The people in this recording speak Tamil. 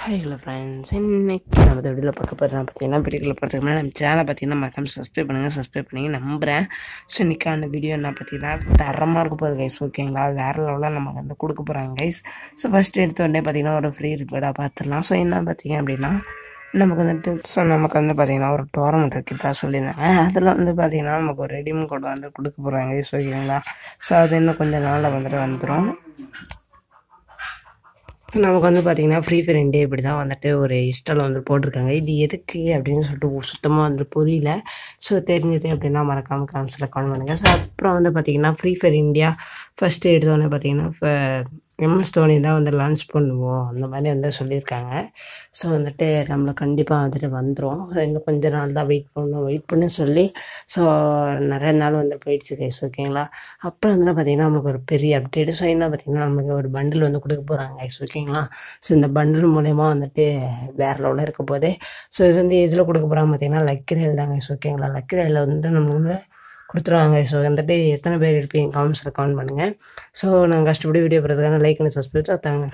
ஹலோ ஃப்ரெண்ட்ஸ், இன்னைக்கு நம்ம வீடியோவில் பார்க்க போகிறோம் பார்த்தீங்கன்னா, வீடியோக்குள்ள போகிறதுக்கு முன்னாடி நம்ம சேனலை பார்த்தீங்கன்னா மறக்காம சப்ஸ்கிரைப் பண்ணி நம்புகிறேன். ஸோ இன்றைக்கான வீடியோ என்ன பார்த்தீங்கன்னா தரமாக இருக்க போகுது கைஸ். ஓகேங்களா, வேறு லெவலில் நமக்கு வந்து கொடுக்க போகிறாங்க கைஸ். ஸோ ஃபஸ்ட்டு எடுத்த உடனே பார்த்தீங்கன்னா ஒரு ஃப்ரீ ரிப்பேர்டாக பார்த்துடலாம். ஸோ என்ன பார்த்தீங்க அப்படின்னா நமக்கு வந்து பார்த்தீங்கன்னா ஒரு டோர்னமெண்ட் வைக்கிறதா சொல்லியிருந்தாங்க. அதில் வந்து பார்த்தீங்கன்னா நமக்கு ஒரு ரெடீம் கோட் வந்து கொடுக்க போகிறாங்க கைஸ். ஓகேங்களா, ஸோ அது இன்னும் கொஞ்சம் நாளில் வந்துடும். நமக்கு வந்து பார்த்தீங்கன்னா ஃப்ரீ ஃபயர் இண்டியா இப்படி தான் வந்துட்டு ஒரு இன்ஸ்டால் வந்து போட்டிருக்காங்க. இது எதுக்கு அப்படின்னு சொல்லிட்டு சுத்தமாக வந்து புரியல. ஸோ தெரிஞ்சது அப்படின்னா மறக்காமல் கமெண்ட்ஸில் கமெண்ட் பண்ணுங்கள். ஸோ அப்புறம் வந்து பார்த்தீங்கன்னா ஃப்ரீ ஃபயர் இண்டியா ஃபஸ்ட்டு எடுத்தோடனே பார்த்தீங்கன்னா இப்போ MS தோனி தான் வந்து லான்ச் பண்ணுவோம் அந்த மாதிரி வந்து சொல்லியிருக்காங்க. ஸோ வந்துட்டு நம்மளை கண்டிப்பாக வந்துட்டு வந்துடும். இன்னும் கொஞ்ச நாள் தான் வெயிட் பண்ண சொல்லி ஸோ நிறைய நாள் வந்து போயிடுச்சு கைஸ். ஓகேங்களா, அப்புறம் வந்து பார்த்தீங்கன்னா நமக்கு ஒரு பெரிய அப்டேட். ஸோ என்ன பார்த்தீங்கன்னா நமக்கு ஒரு பண்டில் வந்து கொடுக்க போகிறாங்க கைஸ். ஓகேங்களா, ஸோ இந்த பண்டில் மூலயமா வந்துட்டு வேறு லெவலில் இருக்க போதே. ஸோ இது வந்து இதில் கொடுக்க போகிறாங்க பார்த்தீங்கன்னா லக்கி ரயில் தாங்க கைஸ். ஓகேங்களா, லக்கி ரயிலில் வந்துட்டு நம்மளுக்கு வந்து கொடுத்துருவாங்க. ஸோ வந்துட்டு எத்தனை பேர் இருப்பீங்க கமெண்ட்ஸில் கமெண்ட் பண்ணுங்கள். ஸோ நாங்கள் கஷ்டப்படி வீடியோ போகிறதுக்கான லைக் பண்ணி சப்ஸ்கிரைப் தாங்க.